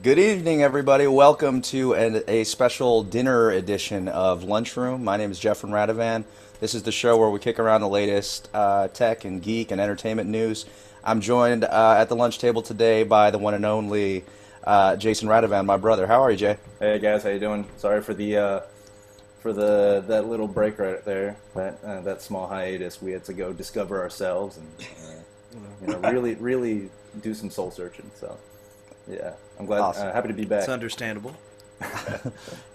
Good evening, everybody. Welcome to a special dinner edition of Lunchroom. My name is Jeffrey Radovan. This is the show where we kick around the latest tech and geek and entertainment news. I'm joined at the lunch table today by the one and only Jason Radovan, my brother. How are you, Jay? Hey guys, how you doing? Sorry for the that little break right there, that small hiatus. We had to go discover ourselves and really do some soul searching. So yeah, I'm glad, Awesome. happy to be back. It's understandable.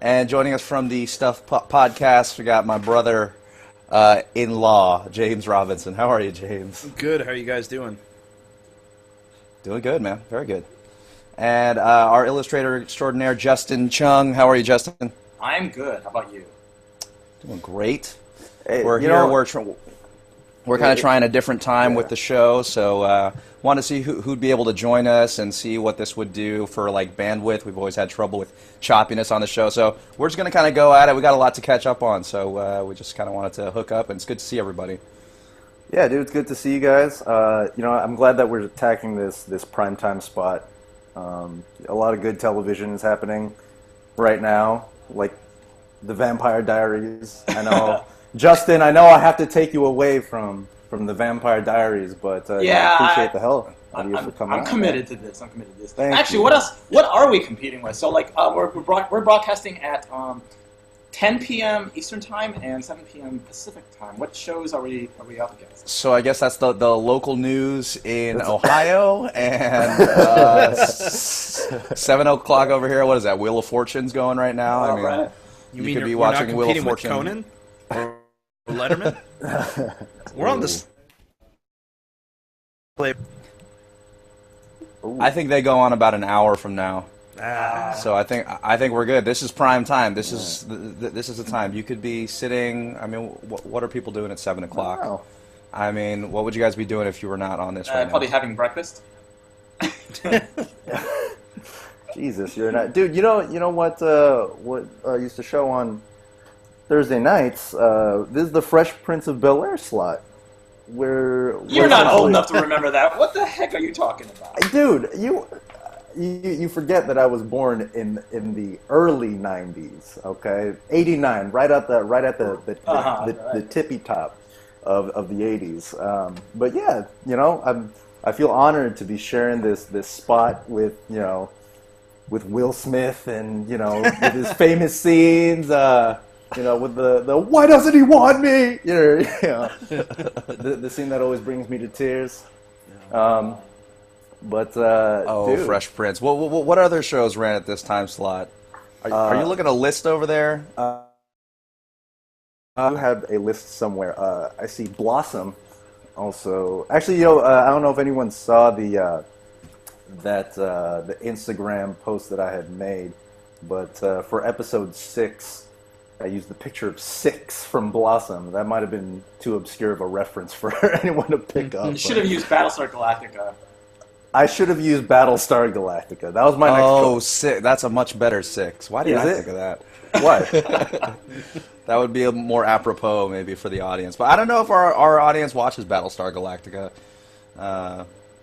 And joining us from the Stuff Podcast, we got my brother in law, James Robinson. How are you, James? Good. How are you guys doing? Doing good, man. Very good. And our illustrator extraordinaire, Justin Chung. How are you, Justin? I'm good. How about you? Doing great. Hey, We're here. We're kind of trying a different time with the show, so want to see who'd be able to join us and see what this would do for like bandwidth. We've always had trouble with choppiness on the show, so we're just going to kind of go at it. We got a lot to catch up on, so we just kind of wanted to hook up, and it's good to see everybody. Yeah, dude, it's good to see you guys. I'm glad that we're attacking this primetime spot. A lot of good television is happening right now, like the Vampire Diaries. I know, Justin. I know I have to take you away from the Vampire Diaries, but Yeah, I appreciate the hell out of you for coming. I'm committed to this. I'm committed to this. Thank Actually, you. what else? What are we competing with? So, like, we're broadcasting at 10 p.m. Eastern Time and 7 p.m. Pacific Time. What shows are we up against? So I guess that's the local news in Ohio, and 7 o'clock over here. What is that? Wheel of Fortune's going right now. I mean, Right. you mean could be we're watching not Wheel of competing with Fortune. Conan or Letterman? We're on this. I think they go on about an hour from now. Ah, So I think we're good. This is prime time. This is the time. You could be sitting. I mean, what are people doing at 7 o'clock? Wow. I mean, what would you guys be doing if you were not on this right Probably now? having breakfast. Jesus, you're not, dude. You know what used to show on Thursday nights? This is the Fresh Prince of Bel-Air slot. Where You're not old enough to remember that. What the heck are you talking about? dude. You forget that I was born in the early '90s. Okay, '89, right at the Right. tippy top of the '80s. But yeah, I feel honored to be sharing this spot with with Will Smith and with his famous scenes. With the why doesn't he want me? The scene that always brings me to tears. Dude, Fresh Prince. What other shows ran at this time slot? Are you looking at a list over there? I have a list somewhere. I see Blossom. Also, actually, I don't know if anyone saw the Instagram post that I had made, but for episode 6. I used the picture of 6 from Blossom. That might have been too obscure of a reference for anyone to pick up. You should have used Battlestar Galactica. I should have used Battlestar Galactica. That was my next choice. 6. That's a much better 6. Why did I think of that? What? That would be a more apropos maybe for the audience. But I don't know if our audience watches Battlestar Galactica.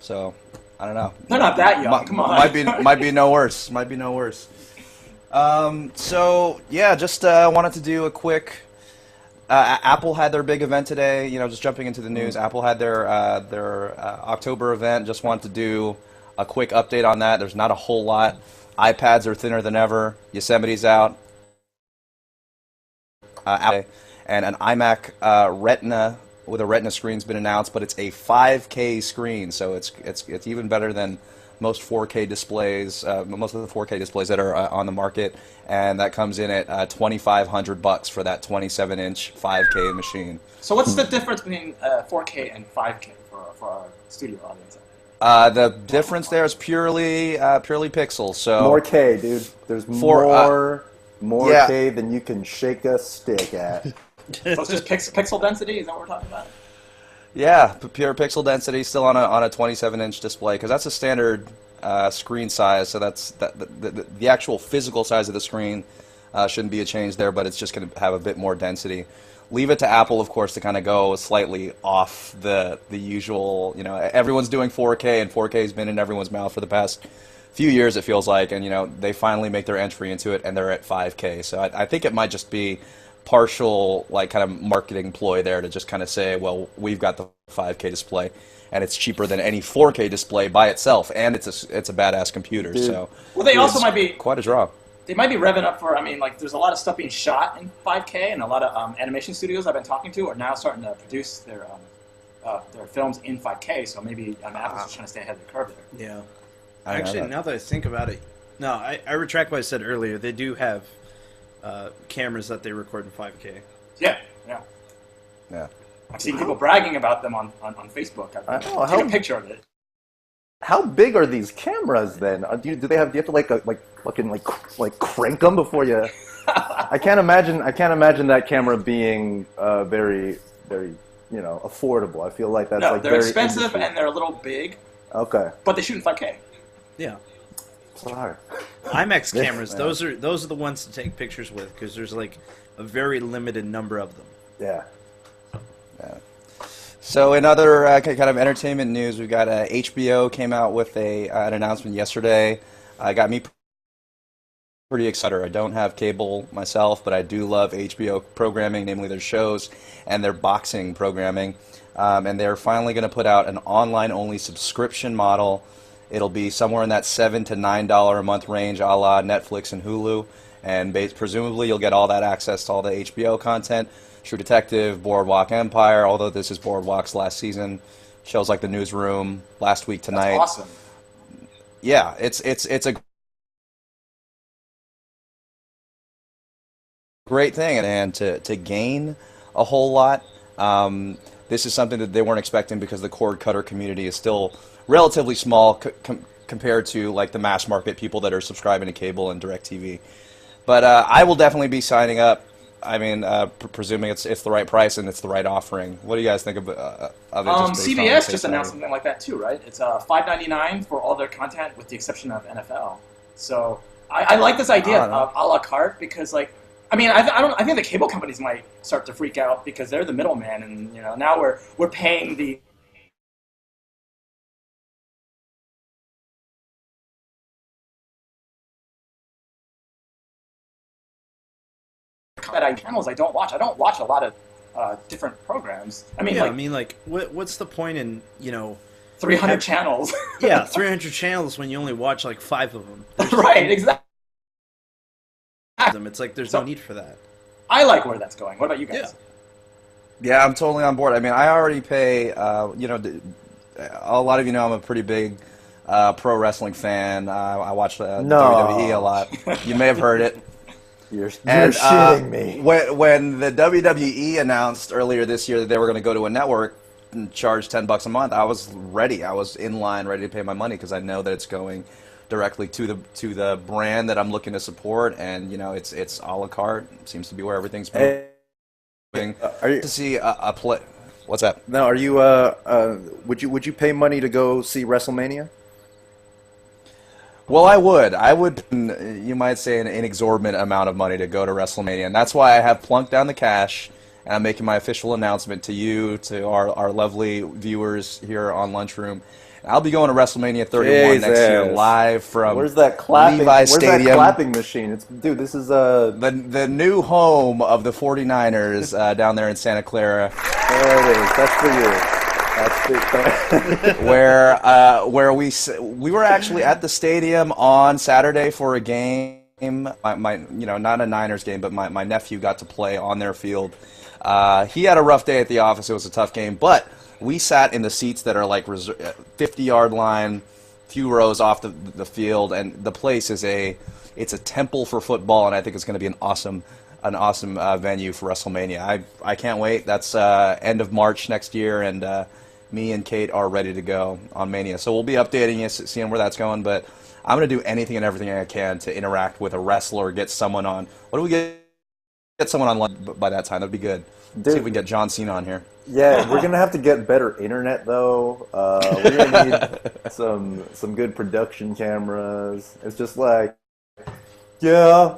So I don't know. They're not that young. Come on. Might be no worse. Might be no worse. So yeah, just wanted to do a quick. Apple had their big event today. Just jumping into the news. Apple had their October event. Just wanted to do a quick update on that. There's not a whole lot. iPads are thinner than ever. Yosemite's out. And an iMac Retina with a Retina screen's been announced, but it's a 5K screen, so it's even better than most 4K displays, most of the 4K displays that are on the market, and that comes in at $2,500 for that 27-inch 5K machine. So what's the difference between 4K and 5K for our studio audience? The difference there is purely pixels. So More K, dude. There's more yeah. K than you can shake a stick at. So it's just pixel density? Is that what we're talking about? Yeah, pure pixel density, still on a 27-inch display, because that's a standard screen size. So that's the actual physical size of the screen shouldn't be a change there, but it's just going to have a bit more density. Leave it to Apple, of course, to kind of go slightly off the usual. Everyone's doing 4K, and 4K has been in everyone's mouth for the past few years, it feels like, and they finally make their entry into it, and they're at 5K. So I think it might just be partial, like, kind of marketing ploy there to just kind of say, well, we've got the 5K display, and it's cheaper than any 4K display by itself, and it's a badass computer. Dude. So Well, they also might be quite a draw. They might be revving up for. I mean, like, there's a lot of stuff being shot in 5K, and a lot of animation studios I've been talking to are now starting to produce their films in 5K. So maybe Apple's just trying to stay ahead of the curve there. Yeah. I know Actually, that. now that I think about it, no, I retract what I said earlier. They do have cameras that they record in 5K. Yeah. Yeah. I've seen people bragging about them on Facebook. I've taken a picture of it. How big are these cameras then? Do you have to like crank them before you? I can't imagine that camera being very affordable. I feel like that's No, like they're very expensive industry. and they're a little big, Okay. but they shoot in 5K. Yeah. Sorry. IMAX cameras, those are the ones to take pictures with because there's like a very limited number of them. Yeah. So in other kind of entertainment news, we've got HBO came out with an announcement yesterday. Got me pretty excited. I don't have cable myself, but I do love HBO programming, namely their shows and their boxing programming. And they're finally going to put out an online-only subscription model. It'll be somewhere in that $7 to $9 a month range, a la Netflix and Hulu. And presumably you'll get all that access to all the HBO content. True Detective, Boardwalk Empire, although this is Boardwalk's last season. Shows like The Newsroom, Last Week Tonight. That's awesome. Yeah, it's a great thing, and to gain a whole lot. This is something that they weren't expecting because the cord cutter community is still relatively small compared to like the mass market people that are subscribing to cable and DirecTV. But I will definitely be signing up. I mean, presuming it's the right price and it's the right offering. What do you guys think of it? CBS just announced something like that too, right? It's $5.99 for all their content, with the exception of NFL. So I like this idea of a la carte because, like, I mean, I think the cable companies might start to freak out because they're the middleman, and now we're paying the channels I don't watch. I don't watch a lot of different programs. I mean, what's the point in 300 channels? Yeah, 300 channels when you only watch like 5 of them. Right, exactly. It's like there's no need for that. I like where that's going. What about you guys? Yeah, I'm totally on board. I mean, I already pay. A lot of you know I'm a pretty big pro wrestling fan. I watch WWE a lot. You may have heard it. You're shitting me. When the WWE announced earlier this year that they were going to go to a network and charge $10 a month, I was ready. I was in line, ready to pay my money because I know that it's going directly to the brand that I'm looking to support, and it's a la carte. Seems to be where everything's moving. Are you to see a play? What's that? No, are you? Would you pay money to go see WrestleMania? Well, I would, you might say, an exorbitant amount of money to go to WrestleMania, and that's why I have plunked down the cash, and I'm making my official announcement to you, to our lovely viewers here on Lunchroom. I'll be going to WrestleMania 31 next year, live from Where's that clapping? Levi's Stadium. That clapping machine? Dude, this is the new home of the 49ers down there in Santa Clara. There it is. That's for you. Where we were actually at the stadium on Saturday for a game. My not a Niners game, but my nephew got to play on their field. He had a rough day at the office. It was a tough game, but we sat in the seats that are like 50-yard line, few rows off the field, and the place is it's a temple for football, and I think it's going to be an awesome venue for WrestleMania. I can't wait. That's end of March next year, and me and Kate are ready to go on Mania. So we'll be updating you, seeing where that's going, but I'm going to do anything and everything I can to interact with a wrestler, get someone on. What do we get someone on by that time? That'd be good. Dude. See if we can get John Cena on here. Yeah, we're gonna have to get better internet though. We're gonna need some good production cameras. It's just like, this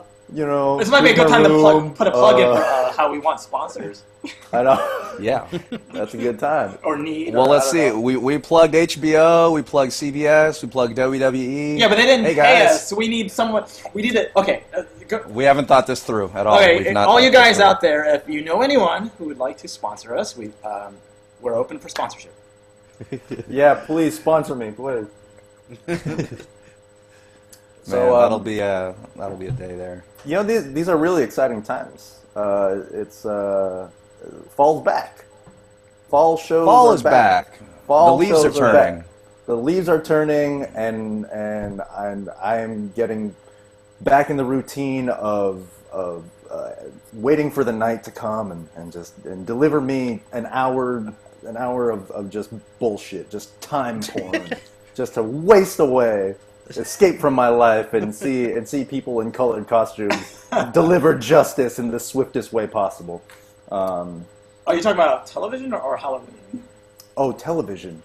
might be a good time to put a plug in for how we want sponsors I know. Yeah. That's a good time. or need. Well, or, let's I see. don't know. We plugged HBO, we plugged CBS, we plugged WWE. Yeah, but they didn't Hey, pay guys. us, so we need someone. We need it. Okay. We haven't thought this through at all. Okay, We've not all thought you this guys through. out there, if you know anyone who would like to sponsor us, we're open for sponsorship. Yeah, please sponsor me, please. Man, that'll be a day there. You know, these are really exciting times. It's fall's back. Fall shows. Fall are is back. Fall The leaves shows are turning. back. The leaves are turning, and I'm getting back in the routine of waiting for the night to come and deliver me an hour of just bullshit, just time porn, just to waste away, escape from my life, and see people in colored costumes deliver justice in the swiftest way possible. Are you talking about television or Halloween? Oh, television.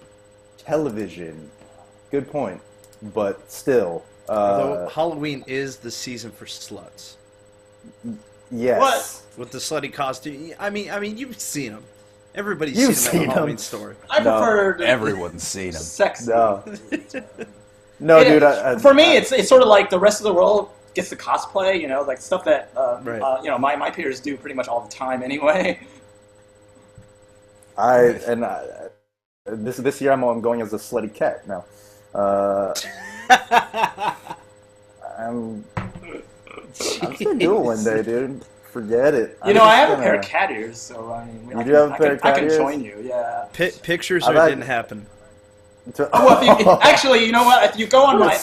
Good point. But still, Although Halloween is the season for sluts. yes. What? With the slutty costume. I mean, you've seen them. Everybody's You've seen them seen in a Halloween 'em. story. I No. prefer Everyone's seen them. sexy. No. No, It- dude. for me, it's sort of like the rest of the world gets to cosplay. You know, like stuff that Right. my peers do pretty much all the time anyway. This year I'm going as a slutty cat now. I'm gonna do it one day, dude. Forget it. You know, I have a pair of cat ears, so I mean, You do have a pair of cat I can ears? join you. Yeah. Pictures I or it like- didn't happen. Well, actually, you know what? If you go on my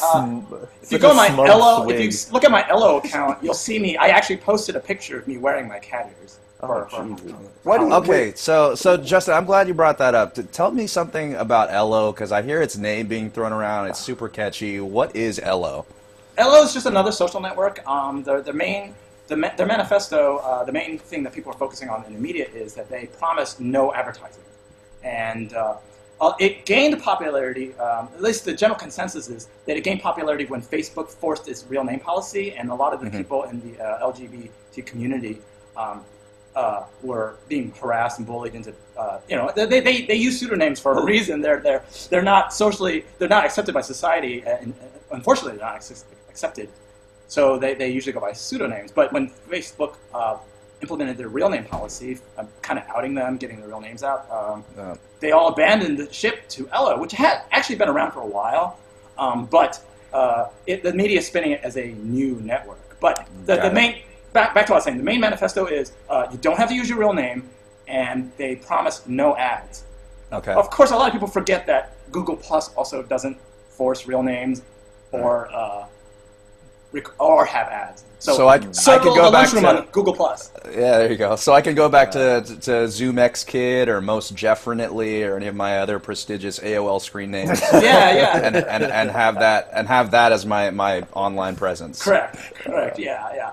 if you go on my Ello, if you look at my Ello account, you'll see me. I actually posted a picture of me wearing my cat ears. Oh, Jesus. Why do you, Okay, so Justin, I'm glad you brought that up. Tell me something about Ello, because I hear its name being thrown around. It's super catchy. What is Ello? Ello is just another social network. Their manifesto, the main thing that people are focusing on in the media is that they promise no advertising, and it gained popularity. At least the general consensus is that it gained popularity when Facebook forced its real name policy, and a lot of the people in the LGBT community were being harassed and bullied into. They use pseudonyms for a reason. They're not accepted by society, and unfortunately, they're not accepted. So they usually go by pseudonyms. But when Facebook implemented their real name policy, kind of outing them, getting their real names out, they all abandoned the ship to Ello, which had actually been around for a while, but the media is spinning it as a new network. But the main back to what I was saying. The main manifesto is you don't have to use your real name, and they promise no ads. Okay. Of course, a lot of people forget that Google Plus also doesn't force real names or have ads. So I could go back to on Google Plus. Yeah, there you go. So I can go back to ZoomX Kid or Most Jeffrinately or any of my other prestigious AOL screen names. Yeah. and have that as my online presence. Correct. Yeah.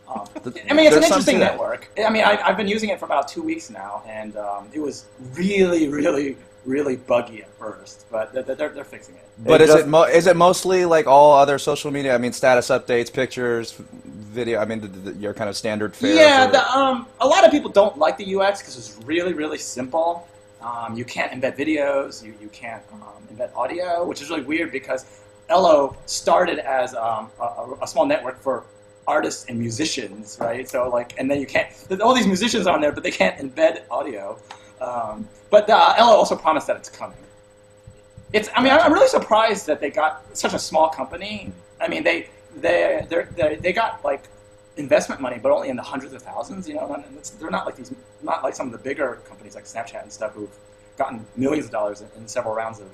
I mean, it's an interesting network. I mean, I've been using it for about 2 weeks now, and it was really, really, really buggy at first, but they're fixing it. But is it mostly like all other social media? I mean, status updates, pictures, video. I mean, your kind of standard fare. Yeah, a lot of people don't like the UX because it's really, really simple. You can't embed videos. You can't embed audio, which is really weird because Ello started as a small network for artists and musicians, right? So and then you can't. There's all these musicians on there, but they can't embed audio. But Ello also promised that it's coming. I'm really surprised that they got such a small company. I mean, they got like investment money, but only in the hundreds of thousands. You know, they're not like some of the bigger companies like Snapchat and stuff who've gotten millions of dollars in several rounds of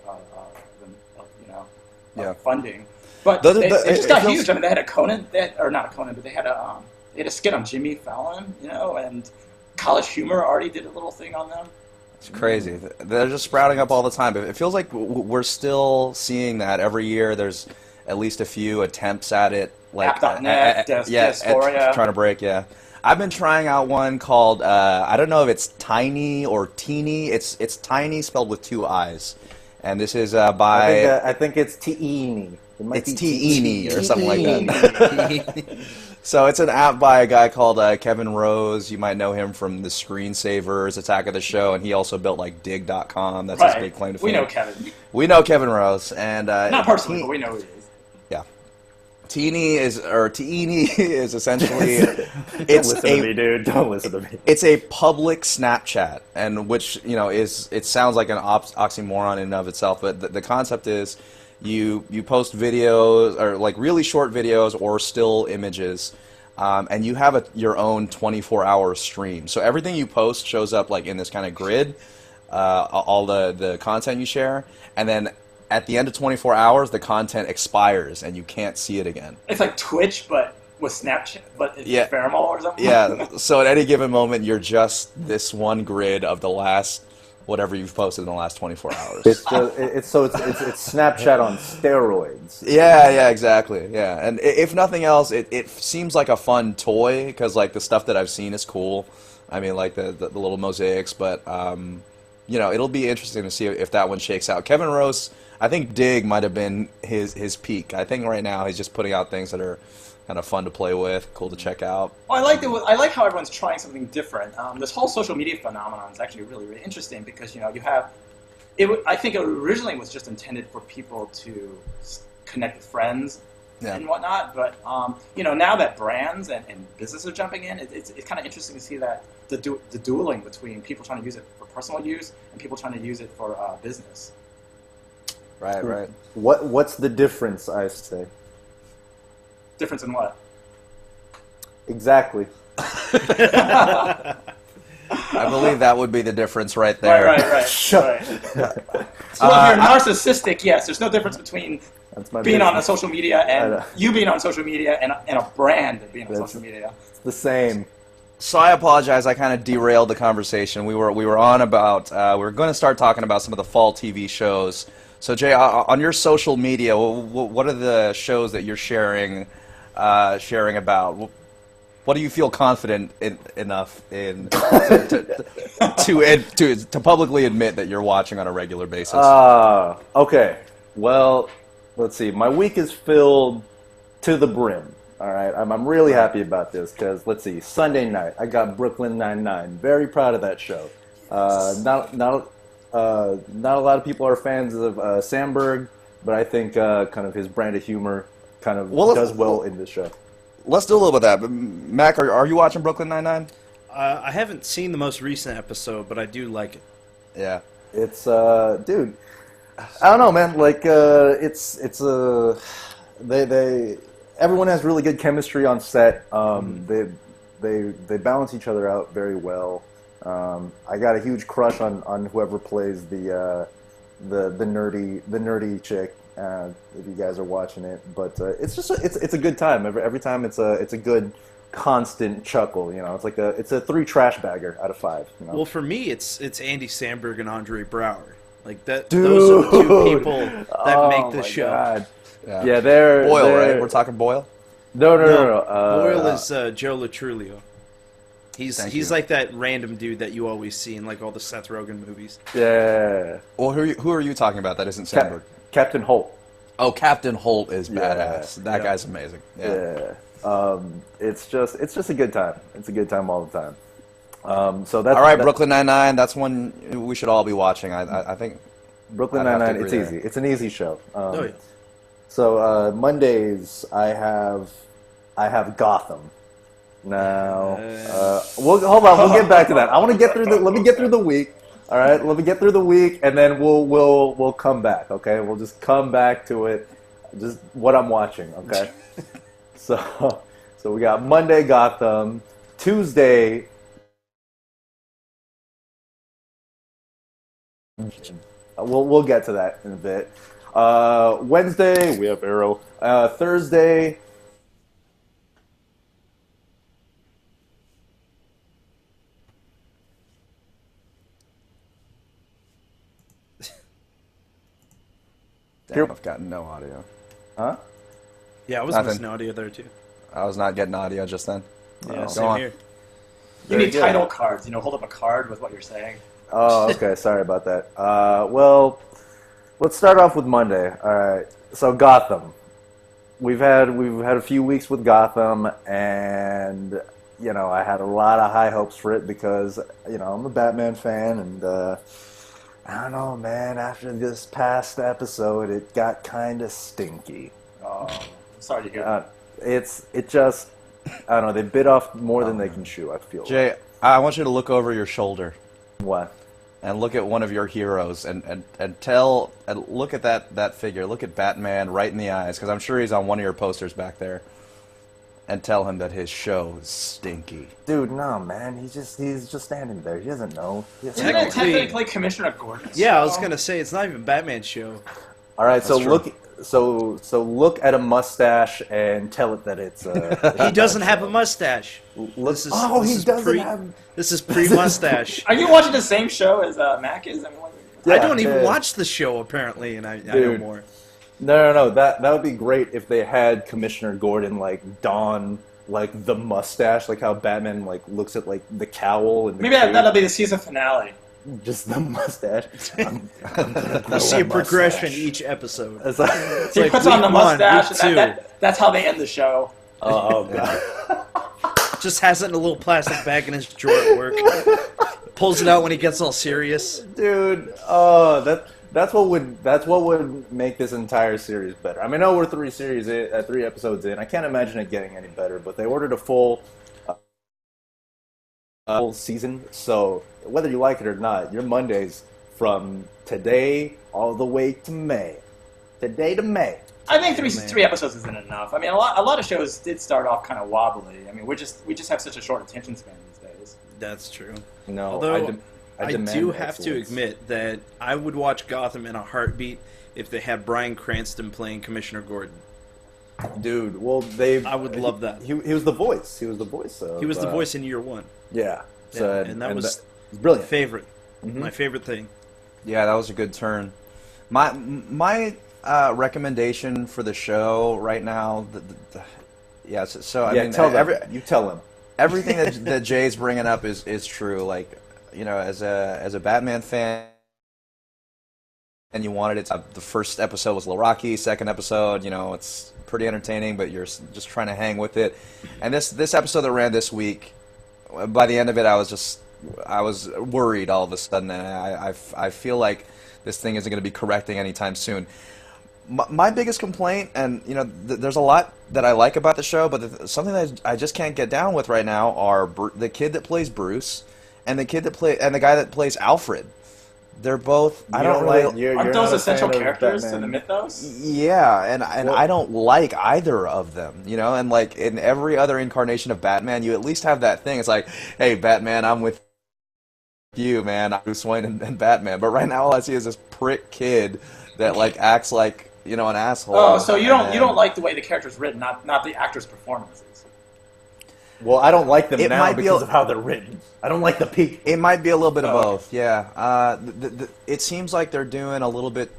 funding. But they just got huge. I mean, they had a Conan, but they had a skit on Jimmy Fallon, and College Humor already did a little thing on them. It's crazy. They're just sprouting up all the time. It feels like we're still seeing that every year. There's at least a few attempts at it. Like App.net, Dysphoria. Trying to break, yeah. I've been trying out one called, I don't know if it's Tiny or Teeny. It's Tiny spelled with 2 I's. And this is by... I think it's Teeny. It's Teeny or something like that. So it's an app by a guy called Kevin Rose. You might know him from the Screensavers, Attack of the Show, and he also built like Dig.com. That's his big claim to fame. We know Kevin. We know Kevin Rose, and not personally, but we know who he is. Yeah, Teeny is essentially Don't listen to me, dude. Don't listen to me. It's a public Snapchat, and which it sounds like an oxymoron in and of itself, but the concept is you post videos or like really short videos or still images, and you have your own 24-hour stream. So everything you post shows up like in this kind of grid, all the content you share, and then at the end of 24 hours, the content expires and you can't see it again. It's like Twitch, but with Snapchat, but it's ephemeral or something. Yeah. So at any given moment, you're just this one grid of the last whatever you've posted in the last 24 hours. It's Snapchat on steroids. Yeah, exactly. Yeah, and if nothing else, it seems like a fun toy because like the stuff that I've seen is cool. I mean, like the little mosaics, but it'll be interesting to see if that one shakes out. Kevin Rose, I think Dig might have been his peak. I think right now he's just putting out things that are kind of fun to play with, cool to check out. Well, I like how everyone's trying something different. This whole social media phenomenon is actually really, really interesting because you have I think it originally was just intended for people to connect with friends and whatnot. But now that brands and businesses are jumping in, it's kind of interesting to see that the dueling between people trying to use it for personal use and people trying to use it for business. Right. What's the difference, I say? Difference in what? Exactly. I believe that would be the difference right there. Right. Well, if you're narcissistic, yes, there's no difference between being on the social media and you being on social media and a brand being on social media. It's the same. So I apologize. I kind of derailed the conversation. We were on about we were going to start talking about some of the fall TV shows. So Jay, on your social media, what are the shows that you're sharing about? What do you feel confident enough in to publicly admit that you're watching on a regular basis? Okay. Well, let's see. My week is filled to the brim. All right. I'm really happy about this because let's see. Sunday night, I got Brooklyn Nine-Nine. Very proud of that show. Not a lot of people are fans of Sandberg, but I think kind of his brand of humor kind of does well in this show. Let's do a little bit of that. But Mac, are you watching Brooklyn Nine-Nine? I haven't seen the most recent episode, but I do like it. Yeah, it's dude. I don't know, man. Like they everyone has really good chemistry on set. They balance each other out very well. I got a huge crush on whoever plays the nerdy chick. If you guys are watching it, but it's just it's a good time. Every time it's a good constant chuckle. It's a 3 trash bagger out of 5. Well, for me, it's Andy Samberg and Andre Braugher. Like that. Dude. Those are the 2 people that make the show. God. Yeah, they're Boyle, right? We're talking Boyle. No. Boyle is Joe Latrulio. He's like that random dude that you always see in like all the Seth Rogen movies. Yeah. Well, who are you talking about? That isn't Sandberg. Captain Holt. Oh, Captain Holt is badass. That guy's amazing. Yeah. It's just a good time. It's a good time all the time. So that's all right. Brooklyn Nine-Nine. That's one we should all be watching. I think Brooklyn Nine-Nine. It's easy. It's an easy show. Yeah. So Mondays I have Gotham. Now, hold on. We'll get back to that. I want to get through let me get through the week. All right, let me get through the week, and then we'll come back. Okay, we'll just come back to it. Just what I'm watching. Okay. So we got Monday Gotham, Tuesday. We'll get to that in a bit. Wednesday we have Arrow. Thursday. Damn, I've gotten no audio. Huh? Yeah, I was missing audio there too. I was not getting audio just then. Yeah, same here. You need title cards. Hold up a card with what you're saying. Oh, okay. Sorry about that. Well, let's start off with Monday. All right. So Gotham. we've had a few weeks with Gotham, and I had a lot of high hopes for it because I'm a Batman fan, and I don't know, man. After this past episode, it got kind of stinky. Oh, sorry to hear that. It just I don't know. They bit off more than they can chew. I feel. Jay, I want you to look over your shoulder. What? And look at one of your heroes and look at that figure. Look at Batman right in the eyes, because I'm sure he's on one of your posters back there. And tell him that his show is stinky. Dude, no, man. He's just standing there. He doesn't know. Isn't it technically Commissioner Gordon's Yeah, show? I was gonna say it's not even Batman's show. All right, so That's true. look at a mustache and tell it that it's. He doesn't have a mustache. This is, This is pre-mustache. Are you watching the same show as Mac is? I mean, I don't even watch the show apparently, and I know more. No. That would be great if they had Commissioner Gordon don the mustache, like how Batman looks at the cowl and maybe that'll be the season finale. just the mustache. You see a progression each episode. It's like, He puts on the mustache, and that's how they end the show. oh god. Just has it in a little plastic bag in his drawer at work. Pulls it out when he gets all serious. Dude, that's what would make this entire series better. I mean, I know we're three episodes in. I can't imagine it getting any better. But they ordered a full season, so whether you like it or not, your Mondays from today all the way to May. Today to May. I think three episodes isn't enough. I mean, a lot of shows did start off kind of wobbly. I mean, we just have such a short attention span these days. That's true. No, Although I demand do have to excellence. admit that I would watch Gotham in a heartbeat if they had Bryan Cranston playing Commissioner Gordon. Dude, well, I would love that. He was the voice. He was the voice. Of, He was the voice in year one. Yeah. So, and that was brilliant. favorite. Mhm. My favorite thing. Yeah, that was a good turn. My recommendation for the show right now, I mean, you tell him. everything that Jay's bringing up is true. Like, as a Batman fan, and you wanted it. The first episode was a little rocky. Second episode, it's pretty entertaining, but you're just trying to hang with it. And this episode that ran this week, by the end of it, I was worried all of a sudden, and I feel like this thing isn't going to be correcting anytime soon. My biggest complaint, and there's a lot that I like about the show, but something that I just can't get down with right now are the kid that plays Bruce and the guy that plays Alfred. They're both. I don't really. Aren't those essential characters to the mythos? Yeah, and I don't like either of them. And like in every other incarnation of Batman, you at least have that thing. It's like, hey, Batman, I'm with you, man. I'm Bruce Wayne and Batman. But right now, all I see is this prick kid that acts like an asshole. Oh, so you don't like the way the character's written, not the actor's performances. Well, I don't like them It now might be because of how they're written. I don't like the peak. It might be a little bit of both, yeah. It seems like they're doing a little bit.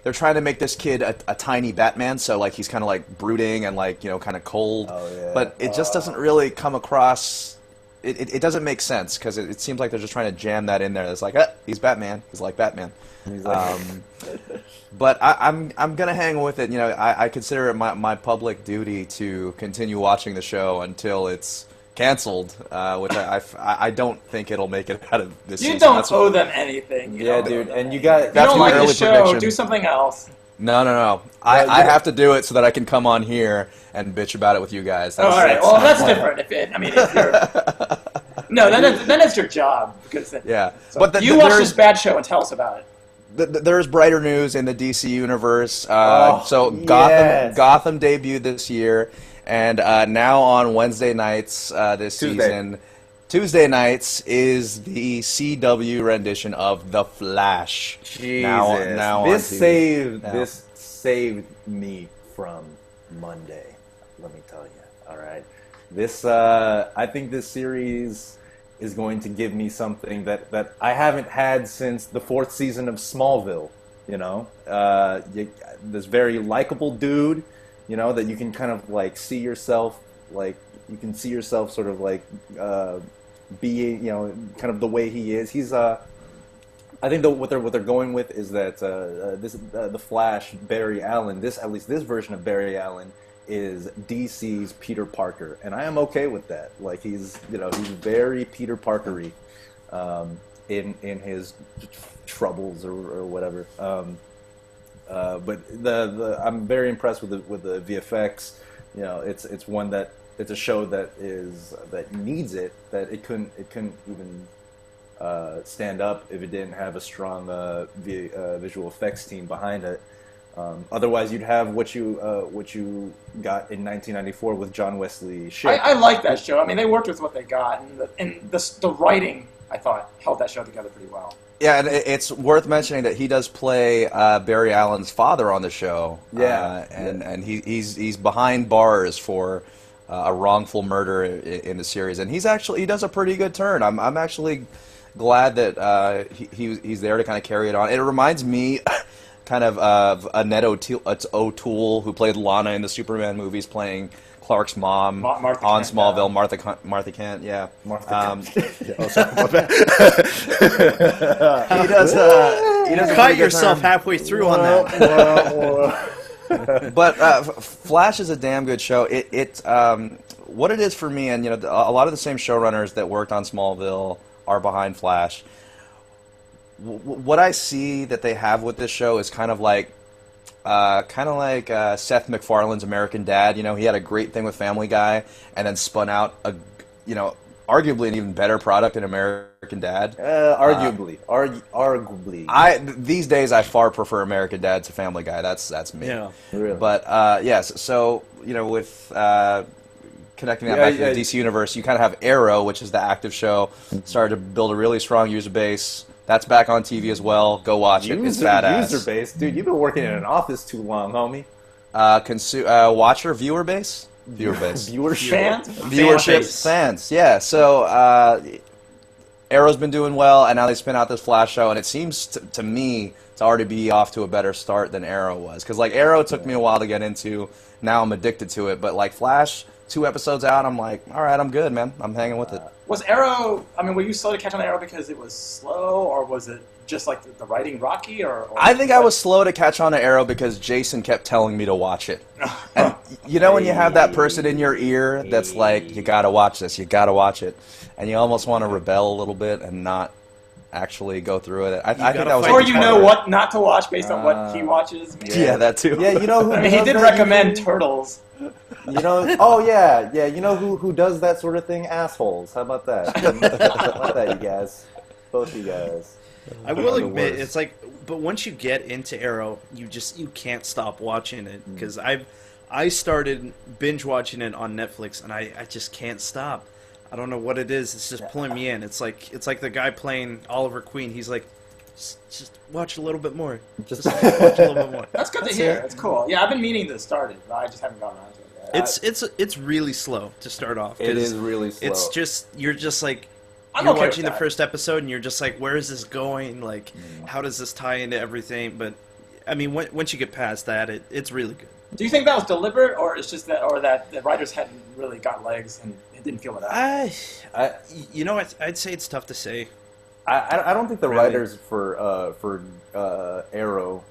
They're trying to make this kid a tiny Batman, so he's kind of brooding and kind of cold. Oh, yeah. But it just doesn't really come across. It doesn't make sense because it seems like they're just trying to jam that in there. It's like, he's Batman. He's like Batman. He's like, But I'm gonna hang with it. I consider it my public duty to continue watching the show until it's canceled, which I don't think it'll make it out of this season. You don't owe them anything. yeah, dude, and you got. You don't like the early show, prediction. do something else. No. I have to do it so that I can come on here and bitch about it with you guys. All right. Well, that's different. If you're no, then it's your job because Yeah, So but you watch this bad show and tell us about it. There's brighter news in the DC universe. So yes. Gotham debuted this year, and now on Wednesday nights Tuesday nights is the CW rendition of The Flash. Jesus. Now on this TV. this saved me from Monday. Let me tell you. All right, this I think this series is going to give me something that I haven't had since the 4th season of Smallville. This very likable dude, that you can kind of see yourself, you can see yourself sort of being, kind of the way he is. He's I think what they're going with is that the Flash Barry Allen, at least this version of Barry Allen, is DC's Peter Parker, and I am okay with that. Like he's very Peter Parkery in his troubles or whatever. But I'm very impressed with the VFX. You know, it's a show that needs it. That it couldn't even stand up if it didn't have a strong visual effects team behind it. Otherwise, you'd have what you got in 1994 with John Wesley Shipp. I like that show. I mean, they worked with what they got, and the writing, I thought, held that show together pretty well. Yeah, and it's worth mentioning that he does play Barry Allen's father on the show. Yeah, and he's behind bars for a wrongful murder in the series, and he does a pretty good turn. I'm actually glad that he's there to kind of carry it on. It reminds me kind of Annette O'Toole, who played Lana in the Superman movies, playing Clark's mom Martha on Kent, Smallville. Martha Kent, yeah. Martha Kent. Oh, sorry, my bad. He does a Cut pretty good yourself turn. halfway through on that. But Flash is a damn good show. What it is for me, and a lot of the same showrunners that worked on Smallville are behind Flash. What I see that they have with this show is kind of like Seth MacFarlane's American Dad. You know, he had a great thing with Family Guy, and then spun out arguably an even better product in American Dad. Arguably. These days I far prefer American Dad to Family Guy. That's me. Yeah. Really? But yes, so with connecting that back to the DC universe, you kind of have Arrow, which is the active show, started to build a really strong user base. That's back on TV as well. Go watch it. It's badass. User base, dude. You've been working in an office too long, homie. Watcher, viewer base. Viewership. Viewership, fans. Yeah. So Arrow's been doing well, and now they spin out this Flash show, and it seems to me to already be off to a better start than Arrow was. Because like Arrow took me a while to get into. Now I'm addicted to it, but like Flash, 2 episodes out, I'm like, all right, I'm good, man. I'm hanging with it. Was Arrow? I mean, were you slow to catch on Arrow because it was slow, or was it just like the writing rocky? Or I think I was slow to catch on to Arrow because Jason kept telling me to watch it. And when you have that person in your ear that's like, you gotta watch this, you gotta watch it, and you almost want to rebel a little bit and not actually go through it. I think that was. Or you know what not to watch based on what he watches. Yeah, that too. Yeah, you know who? I mean, he did recommend Turtles. You know, oh yeah. You know who does that sort of thing? Assholes. How about that? How about that, you guys? Both you guys. I will admit, it's like, but once you get into Arrow, you can't stop watching it because I started binge watching it on Netflix and I just can't stop. I don't know what it is. It's just pulling me in. It's like the guy playing Oliver Queen. He's like, just watch a little bit more. Just watch a little bit more. That's good to hear. It's cool. Yeah, I've been meaning to start it, but I just haven't gotten around to it yet. It's really slow to start off. It is really slow. It's just you're okay with watching the that. first episode and you're just like, where is this going? Like, how does this tie into everything? But I mean, once you get past that, it's really good. Do you think that was deliberate, or it's just that the writers hadn't really got legs and it didn't feel it out? I'd say it's tough to say. I don't think the Really? writers for Arrow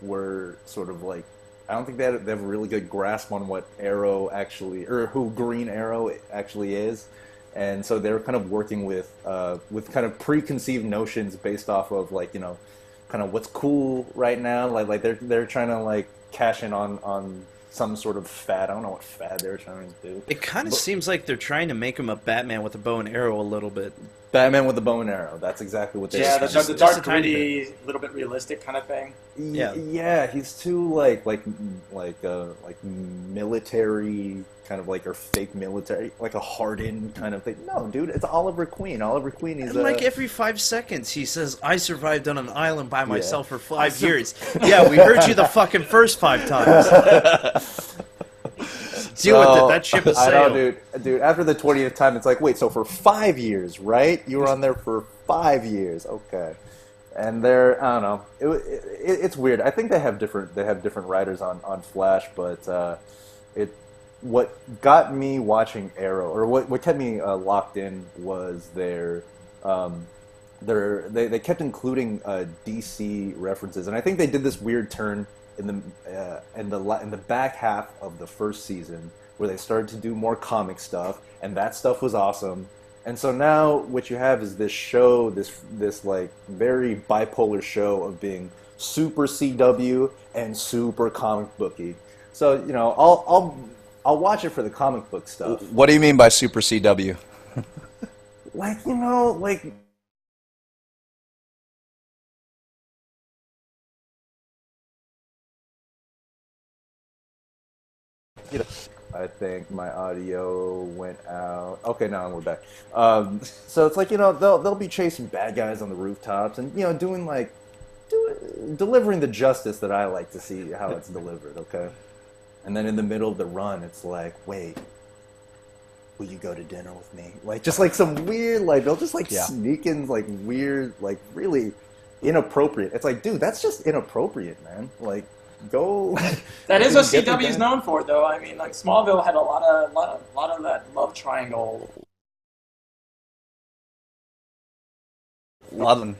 were sort of like. I don't think they have a really good grasp on what Arrow actually, or who Green Arrow actually is, and so they're kind of working with kind of preconceived notions based off of kind of what's cool right now. Like they're trying to like cash in on some sort of fad. I don't know what fad they're trying to do. It kind of seems like they're trying to make him a Batman with a bow and arrow a little bit. Batman with the bow and arrow. That's exactly what they're Yeah, doing. the dark, gritty, little bit realistic kind of thing. Yeah, he's too like military kind of like, or fake military, like a hardened kind of thing. No, dude, it's Oliver Queen. Oliver Queen is like every 5 seconds he says, "I survived on an island by myself for 5 years." Yeah, we heard you the fucking first 5 times. Deal with it. That ship is sailed. I know, dude. After the 20th time, it's like, wait, so for 5 years, right? You were on there for 5 years, okay? And they're, I don't know. It's weird. I think they have different writers on Flash, but what got me watching Arrow, or what kept me locked in, was their they kept including DC references, and I think they did this weird turn in the back half of the first season where they started to do more comic stuff, and that stuff was awesome. And so now what you have is this show, this like very bipolar show of being super CW and super comic booky. So I'll watch it for the comic book stuff. What do you mean by super CW? Like like. I think my audio went out. Okay, now we're back. So it's like they'll be chasing bad guys on the rooftops and doing delivering the justice that I like to see how it's delivered. Okay, and then in the middle of the run, it's like, wait, will you go to dinner with me? Like just like some weird they'll just sneak in weird really inappropriate. It's like, dude, that's just inappropriate, man. Like. Go. That is what CW is known for, though. I mean, like Smallville had a lot of that love triangle. Love them.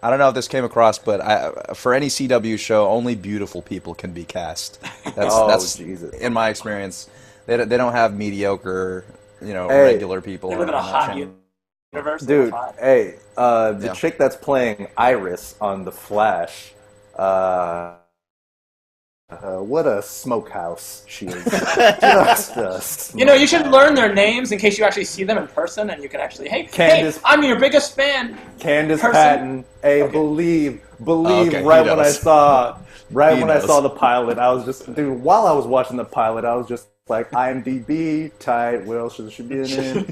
I don't know if this came across, but for any CW show, only beautiful people can be cast. That's Jesus. In my experience. They don't have mediocre, regular people. They live in a hot universe. Dude, hey, the chick that's playing Iris on The Flash. What a smokehouse she is. Just you should learn their names in case you actually see them in person and you can actually, hey, I'm your biggest fan. Candace Patton. Hey, okay. Believe. Okay, Right when I saw the pilot, I was just, dude, while I was watching the pilot, I was just like, IMDb, tight, what else should be in it?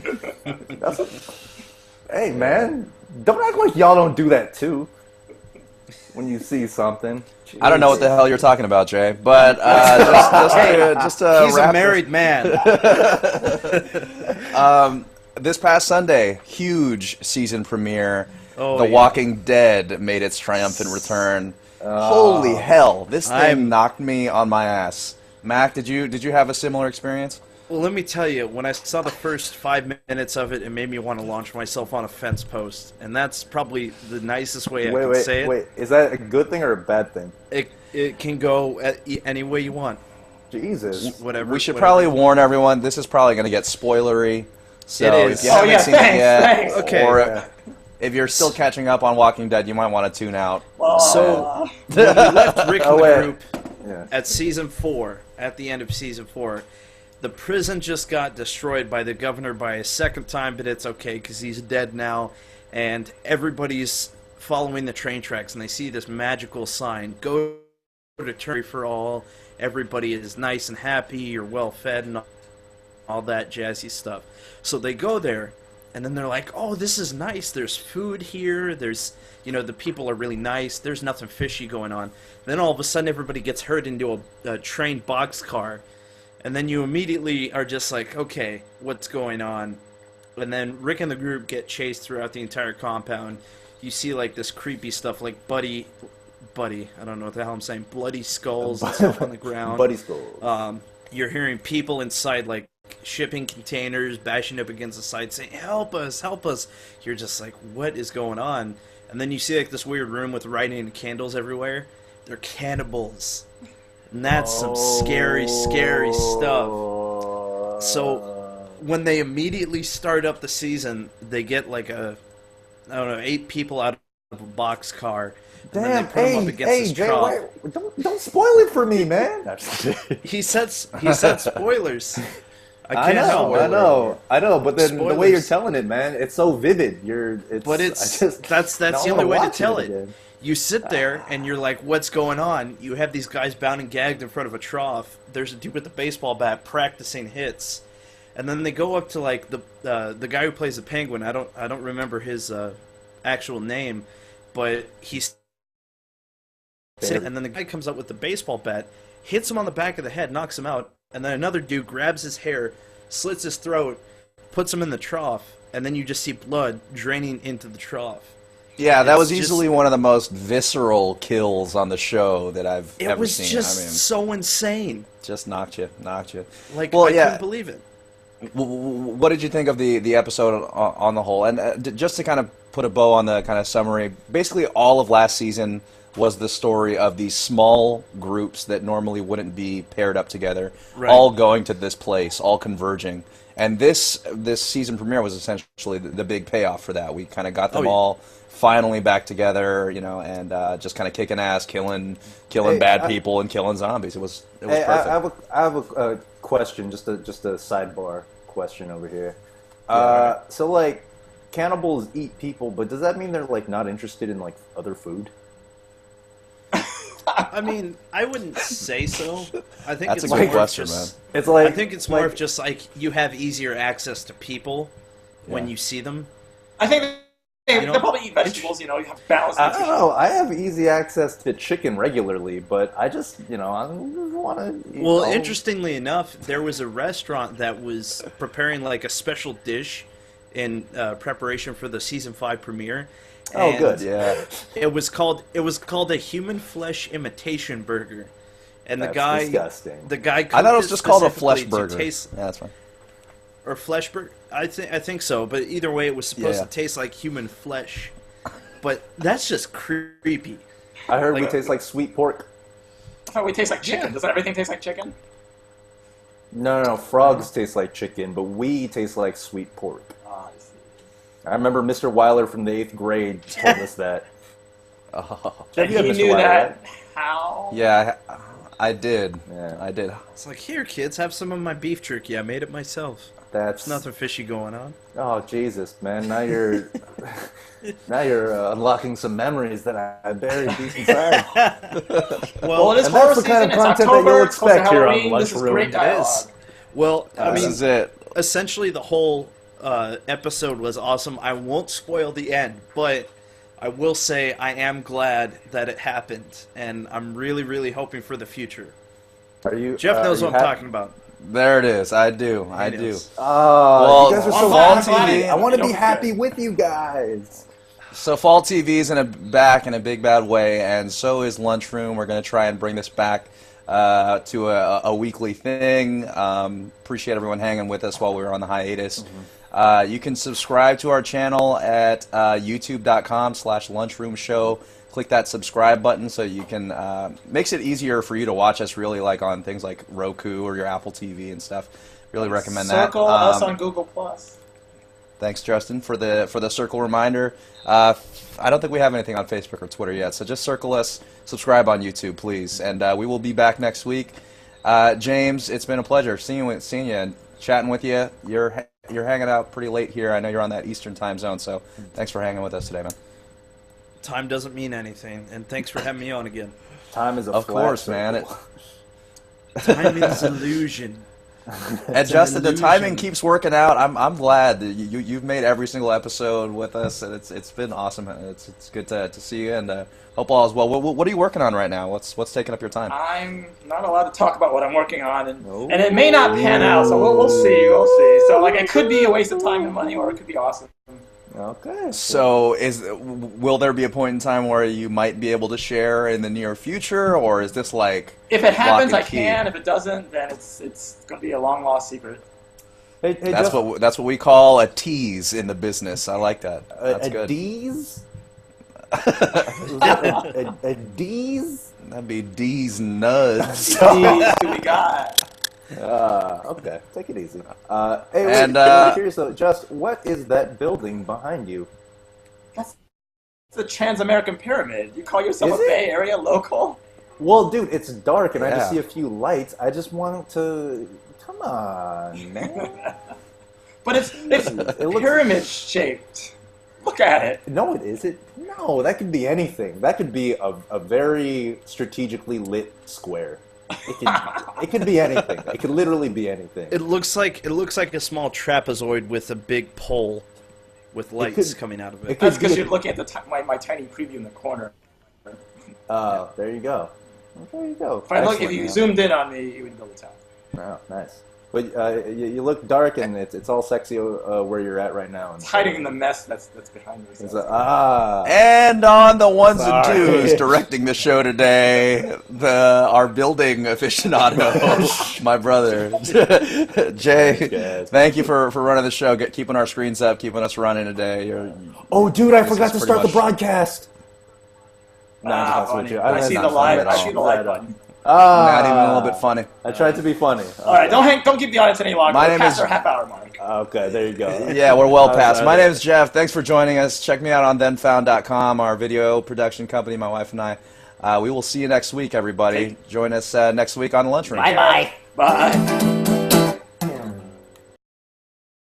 Hey, man, don't act like y'all don't do that, too. When you see something. Jeez. I don't know what the hell you're talking about, Jay, but just he's a married man. This past Sunday, huge season premiere. Oh, The Walking Dead made its triumphant return. Holy hell! This thing knocked me on my ass. Mac, did you have a similar experience? Well, let me tell you, when I saw the first 5 minutes of it, it made me want to launch myself on a fence post, and that's probably the nicest way I can say it. Wait, is that a good thing or a bad thing? It can go any way you want. Jesus. Whatever. We should probably warn everyone, this is probably going to get spoilery. So it is. If you haven't seen it yet, thanks. Okay. Or if you're still catching up on Walking Dead, you might want to tune out. So, when we left Rick and the group at the end of season 4, the prison just got destroyed by the governor by a second time, but it's okay because he's dead now, and everybody's following the train tracks, and they see this magical sign, go to Turkey for all, everybody is nice and happy, you're well fed, and all that jazzy stuff. So they go there, and then they're like, oh, this is nice, there's food here, there's, the people are really nice, there's nothing fishy going on. And then all of a sudden everybody gets herd into a train boxcar, and then you immediately are just like, okay, what's going on? And then Rick and the group get chased throughout the entire compound. You see this creepy stuff like Buddy, I don't know what the hell I'm saying, bloody skulls and stuff on the ground. Buddy skulls. You're hearing people inside shipping containers bashing up against the side saying, help us, help us. You're just like, what is going on? And then you see this weird room with writing and candles everywhere. They're cannibals. And that's some scary, scary stuff. So when they immediately start up the season, they get 8 people out of a boxcar. Damn, put them up against Jay, trough. don't spoil it for me, man. He said spoilers. I know, but then spoilers. The way you're telling it, man, it's so vivid. That's the only way to tell it. You sit there and you're like, what's going on? You have these guys bound and gagged in front of a trough. There's a dude with a baseball bat practicing hits. And then they go up to the guy who plays the Penguin. I don't remember his actual name, but he's sitting, and then the guy comes up with the baseball bat, hits him on the back of the head, knocks him out, and then another dude grabs his hair, slits his throat, puts him in the trough, and then you just see blood draining into the trough. Yeah, that was easily one of the most visceral kills on the show that I've ever seen. It was just so insane. Just knocked you. I couldn't believe it. What did you think of the episode on the whole? And just to kind of put a bow on the kind of summary, basically all of last season was the story of these small groups that normally wouldn't be paired up together, all going to this place, all converging. And this season premiere was essentially the big payoff for that. We kind of got them all finally back together, and just kind of kicking ass, killing bad people and killing zombies. It was perfect. I have a question, just a sidebar question over here. So like, cannibals eat people, but does that mean they're like not interested in like other food? I mean, I wouldn't say so. I think That's it's a good more question, just, man. It's like, I think it's more of just like you have easier access to people when you see them. I think they probably eat vegetables. You have balanced I nutrition. don't know. I have easy access to chicken regularly, but I just, I want to eat. Well, interestingly enough, there was a restaurant that was preparing like a special dish in preparation for the season 5 premiere. Oh, good. Yeah. It was called a human flesh imitation burger, and That's disgusting. the guy. I thought it was just called a flesh specifically to burger. taste- Yeah, that's fine. or flesh burger. I think so, but either way, it was supposed Yeah. to taste like human flesh. But that's just creepy. I heard we like- taste like sweet pork. I thought we taste like chicken. Yeah. Doesn't everything taste like chicken? No. Frogs taste like chicken, but we taste like sweet pork. Ah, I see. I remember Mr. Weiler from the 8th grade told us that. And You had he Mr. knew Weiler, that. right? How? Yeah, I did. Yeah. I did. It's like, here, kids, have some of my beef jerky. I made it myself. That's There's nothing fishy going on. Oh Jesus, man! Now you're unlocking some memories that I buried deep inside. Well, it is And horror that's the kind season. of It's content that October. you'll It's close to expect here on Halloween. This is Lunchroom. great It dialogue. Well, I This mean, is it. essentially the whole episode was awesome. I won't spoil the end, but I will say I am glad that it happened, and I'm really, really hoping for the future. Are you? Jeff knows are what you I'm happy? talking about. There it is. I do. I It do. is. Oh, Well, you guys are I'm so glad- happy. I'm glad I want to you be know, happy with you guys. So Fall TV's back in a big bad way, and so is Lunchroom. We're going to try and bring this back to a weekly thing. Appreciate everyone hanging with us while we were on the hiatus. You can subscribe to our channel at youtube.com/lunchroomshow. Click that subscribe button so you can makes it easier for you to watch us really like on things like Roku or your Apple TV and stuff. Really recommend that. Circle us on Google Plus. Thanks, Justin, for the circle reminder. I don't think we have anything on Facebook or Twitter yet, so just circle us, subscribe on YouTube, please, and we will be back next week. James, it's been a pleasure seeing you and chatting with you. You're hanging out pretty late here. I know you're on that Eastern time zone, so thanks for hanging with us today, man. Time doesn't mean anything, and thanks for having me on again. Time is a Of flat course, man. circle. Time is illusion. And Justin, the timing keeps working out. I'm glad that you've made every single episode with us, and it's been awesome. It's good to see you, and hope all is well. What are you working on right now? What's taking up your time? I'm not allowed to talk about what I'm working on, and it may not pan out, so we'll see. We'll see. So like, it could be a waste of time and money, or it could be awesome. Okay. So, will there be a point in time where you might be able to share in the near future, or is this like If it happens, I lock and key? can. If it doesn't, then it's going to be a long lost secret. Hey, That's Jeff, what we call a tease in the business. I like that. That's a good. D's? a D's? That'd be D's nuts. Jeez, who we got? Okay, take it easy. Hey, wait, And, I'm curious though, just what is that building behind you? That's the Trans-American Pyramid. You call yourself Is a it? Bay Area local? Well, dude, it's dark and I just Yeah. see a few lights. I just want to. Come on, man. But it's It looks- pyramid shaped. Look at it. No, it isn't. No, that could be anything. That could be a very strategically lit square. It could be anything. It could literally be anything. It looks like a small trapezoid with a big pole with lights could- coming out of it it. could That's because be- you're looking at my tiny preview in the corner. There you go. There you go. If Excellent, you man. zoomed in on me, you would be able to tell. Oh, nice. But you look dark, and it's all sexy where you're at right now. It's hiding in the mess that's behind me. So. And on the ones and Sorry. twos, directing the show today, our building aficionado, my brother, Jay. Thank you for running the show, keeping our screens up, keeping us running today. Dude, I forgot to start the broadcast. I see the like button. Not even a little bit funny. I tried to be funny. All right, don't keep the audience any longer. My We're name past is- our half-hour mark. Okay, there you go. Yeah, we're well past. My name is Jeff. Thanks for joining us. Check me out on thenfound.com, our video production company, my wife and I. We will see you next week, everybody. Join us next week on the Lunchroom. Bye-bye. Bye.